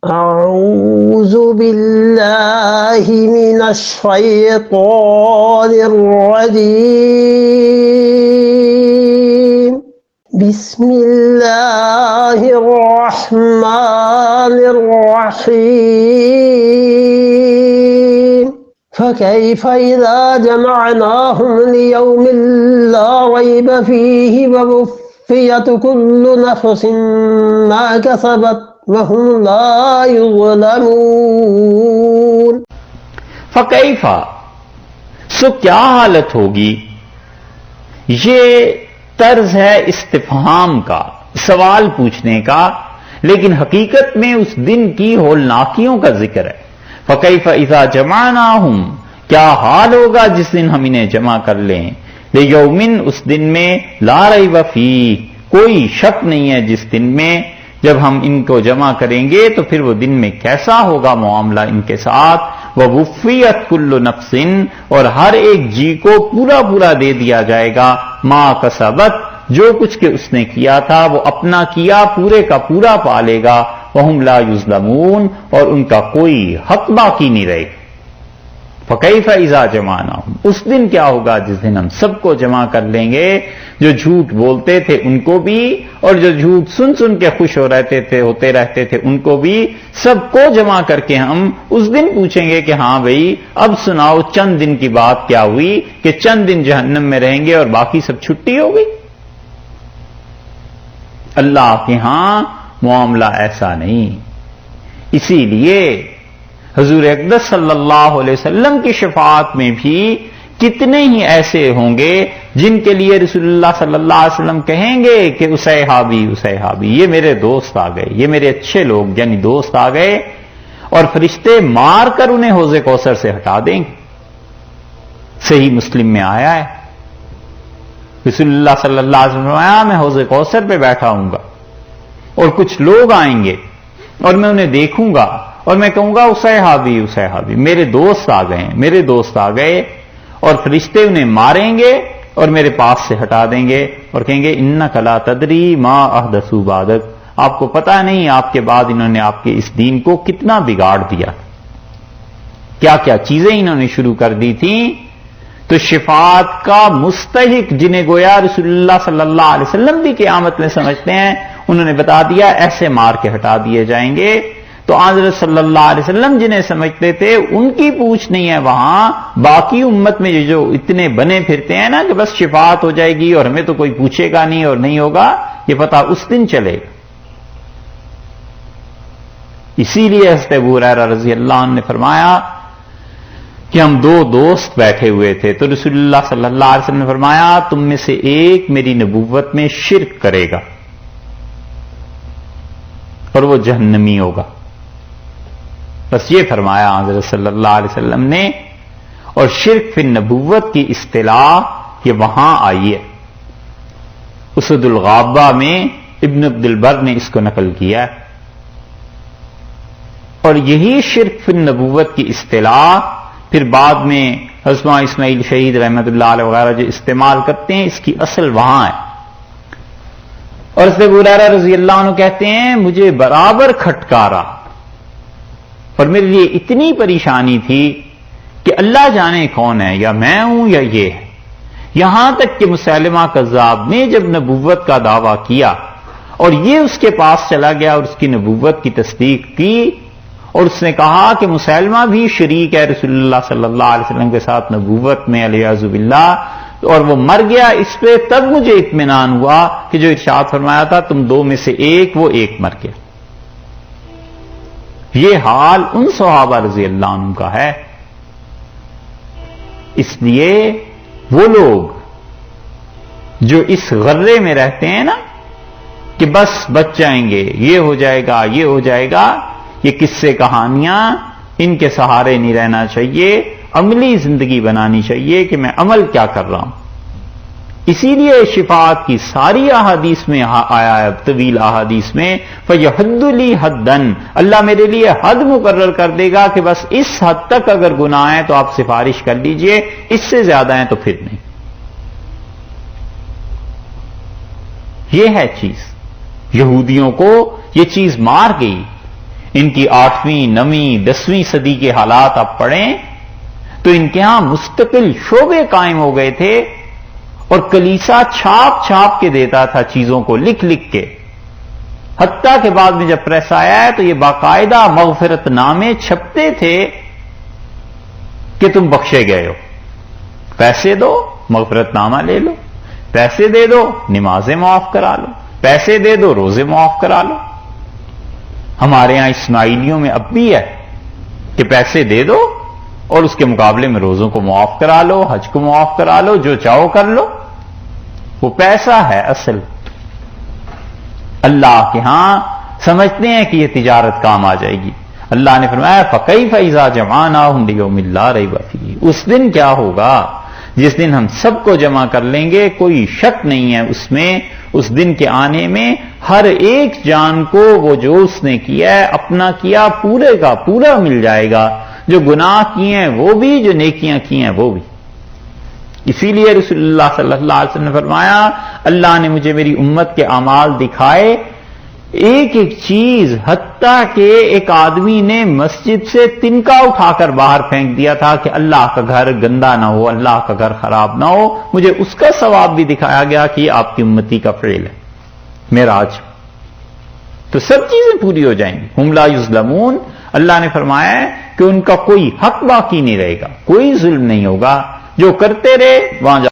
أعوذ بالله من الشيطان الرجيم بسم الله الرحمن الرحيم فكيف إذا جمعناهم ليوم لا ريب فيه ووفيت كل نفس ما كسبت وهم لا يظلمون فکیفا سو کیا حالت ہوگی. یہ طرز ہے استفہام کا، سوال پوچھنے کا، لیکن حقیقت میں اس دن کی ہولناکیوں کا ذکر ہے. فکیف اذا جمعناہم، کیا حال ہوگا جس دن ہم انہیں جمع کر لیں. لیومن، اس دن میں لا ریب فیہ، کوئی شک نہیں ہے جس دن میں. جب ہم ان کو جمع کریں گے تو پھر وہ دن میں کیسا ہوگا معاملہ ان کے ساتھ. وَوُفِّيَتْ كُلُّ نَفْسٍ، اور ہر ایک جی کو پورا پورا دے دیا جائے گا. مَا کسبت، جو کچھ کہ اس نے کیا تھا وہ اپنا کیا پورے کا پورا پالے گا. وَهُمْ لَا يُظْلَمُونَ، اور ان کا کوئی حق باقی نہیں رہے گا. فَكَيْفَ إِذَا جَمَعْنَاهُمْ، اس دن کیا ہوگا جس دن ہم سب کو جمع کر لیں گے. جو جھوٹ بولتے تھے ان کو بھی، اور جو جھوٹ سن سن کے خوش ہوتے رہتے تھے ان کو بھی، سب کو جمع کر کے ہم اس دن پوچھیں گے کہ ہاں بھئی اب سناؤ چند دن کی بات کیا ہوئی کہ چند دن جہنم میں رہیں گے اور باقی سب چھٹی ہو گئی. اللہ کے ہاں معاملہ ایسا نہیں. اسی لیے حضور اقدس صلی اللہ علیہ وسلم کی شفاعت میں بھی کتنے ہی ایسے ہوں گے جن کے لیے رسول اللہ صلی اللہ علیہ وسلم کہیں گے کہ اصحابی اصحابی، یہ میرے دوست آ گئے، یہ میرے اچھے لوگ یعنی دوست آ گئے، اور فرشتے مار کر انہیں حوض کوثر سے ہٹا دیں گے. صحیح مسلم میں آیا ہے، رسول اللہ صلی اللہ علیہ وسلم فرمایا میں حوض کوثر پہ بیٹھا ہوں گا اور کچھ لوگ آئیں گے اور میں انہیں دیکھوں گا اور میں کہوں گا اصحابی اصحابی، میرے دوست آ گئے ہیں، میرے دوست آ گئے، اور فرشتے انہیں ماریں گے اور میرے پاس سے ہٹا دیں گے اور کہیں گے انک لا تدری ما احدثوا بعدک، آپ کو پتہ نہیں آپ کے بعد انہوں نے آپ کے اس دین کو کتنا بگاڑ دیا، کیا کیا چیزیں انہوں نے شروع کر دی تھیں. تو شفاعت کا مستحق جنہیں گویا رسول اللہ صلی اللہ علیہ وسلم بھی قیامت میں سمجھتے ہیں، انہوں نے بتا دیا ایسے مار کے ہٹا دیے جائیں گے. تو حضرت صلی اللہ علیہ وسلم جنہیں سمجھتے تھے ان کی پوچھ نہیں ہے وہاں. باقی امت میں جو اتنے بنے پھرتے ہیں نا کہ بس شفاعت ہو جائے گی اور ہمیں تو کوئی پوچھے گا نہیں اور نہیں ہوگا، یہ پتہ اس دن چلے گا. اسی لیے حضرت ابو ہریرہ رضی اللہ عنہ نے فرمایا کہ ہم دو دوست بیٹھے ہوئے تھے تو رسول اللہ صلی اللہ علیہ وسلم نے فرمایا تم میں سے ایک میری نبوت میں شرک کرے گا اور وہ جہنمی ہوگا. بس یہ فرمایا حضرت صلی اللہ علیہ وسلم نے. اور شرک فی النبوت کی اصطلاح یہ وہاں آئی ہے، اسد الغابہ میں ابن عبد البر نے اس کو نقل کیا ہے. اور یہی شرک فی النبوت کی اصطلاح پھر بعد میں حضرت اسماعیل شہید رحمت اللہ علیہ وغیرہ جو استعمال کرتے ہیں، اس کی اصل وہاں ہے. اور حضرت ابو ہریرہ رضی اللہ عنہ کہتے ہیں مجھے برابر کھٹکارا اور میرے لیے اتنی پریشانی تھی کہ اللہ جانے کون ہے، یا میں ہوں یا یہ ہے. یہاں تک کہ مسیلمہ کذاب نے جب نبوت کا دعویٰ کیا اور یہ اس کے پاس چلا گیا اور اس کی نبوت کی تصدیق کی اور اس نے کہا کہ مسیلمہ بھی شریک ہے رسول اللہ صلی اللہ علیہ وسلم کے ساتھ نبوت میں علیہ باللہ، اور وہ مر گیا اس پہ، تب مجھے اطمینان ہوا کہ جو ارشاد فرمایا تھا تم دو میں سے ایک، وہ ایک مر گیا. یہ حال ان صحابہ رضی اللہ عنہ کا ہے. اس لیے وہ لوگ جو اس غرے میں رہتے ہیں نا کہ بس بچ جائیں گے، یہ ہو جائے گا یہ ہو جائے گا، یہ قصے کہانیاں ان کے سہارے نہیں رہنا چاہیے. عملی زندگی بنانی چاہیے کہ میں عمل کیا کر رہا ہوں. اسی لیے شفاعت کی ساری احادیث میں آیا ہے، طویل احادیث میں فَيَحُدُّ لِي حَدًّا، اللہ میرے لیے حد مقرر کر دے گا کہ بس اس حد تک اگر گناہ ہے تو آپ سفارش کر لیجئے، اس سے زیادہ ہیں تو پھر نہیں. یہ ہے چیز. یہودیوں کو یہ چیز مار گئی. ان کی 8ویں 9ویں 10ویں صدی کے حالات آپ پڑھیں تو ان کے ہاں مستقل شعبے قائم ہو گئے تھے، اور کلیسا چھاپ چھاپ کے دیتا تھا چیزوں کو، لکھ لکھ کے، حتیٰ کہ بعد میں جب پریس آیا ہے تو یہ باقاعدہ مغفرت نامے چھپتے تھے کہ تم بخشے گئے ہو، پیسے دو مغفرت نامہ لے لو، پیسے دے دو نمازیں معاف کرا لو، پیسے دے دو روزے معاف کرا لو۔ ہمارے ہاں اسماعیلیوں میں اب بھی ہے کہ پیسے دے دو اور اس کے مقابلے میں روزوں کو معاف کرا لو، حج کو معاف کرا لو، جو چاہو کر لو۔ وہ پیسہ ہے اصل۔ اللہ کے ہاں سمجھتے ہیں کہ یہ تجارت کام آ جائے گی۔ اللہ نے فرمایا فَكَيْفَ إِذَا جَمَعْنَاهُمْ لِيَوْمٍ لَا رَيْبَ فِيهِ، اس دن کیا ہوگا جس دن ہم سب کو جمع کر لیں گے، کوئی شک نہیں ہے اس میں، اس دن کے آنے میں ہر ایک جان کو وہ جو اس نے کیا ہے اپنا کیا پورے کا پورا مل جائے گا، جو گناہ کیے ہیں وہ بھی، جو نیکیاں کی ہیں وہ بھی۔ اسی لیے رسول اللہ صلی اللہ علیہ وسلم نے فرمایا اللہ نے مجھے میری امت کے اعمال دکھائے، ایک ایک چیز، حتیٰ کہ ایک آدمی نے مسجد سے تنکا اٹھا کر باہر پھینک دیا تھا کہ اللہ کا گھر گندا نہ ہو، اللہ کا گھر خراب نہ ہو، مجھے اس کا ثواب بھی دکھایا گیا کہ یہ آپ کی امتی کا فعل ہے معراج۔ تو سب چیزیں پوری ہو جائیں گی۔ ہم لا یظلمون، اللہ نے فرمایا ہے کہ ان کا کوئی حق باقی نہیں رہے گا، کوئی ظلم نہیں ہوگا، جو کرتے رہے وہاں جا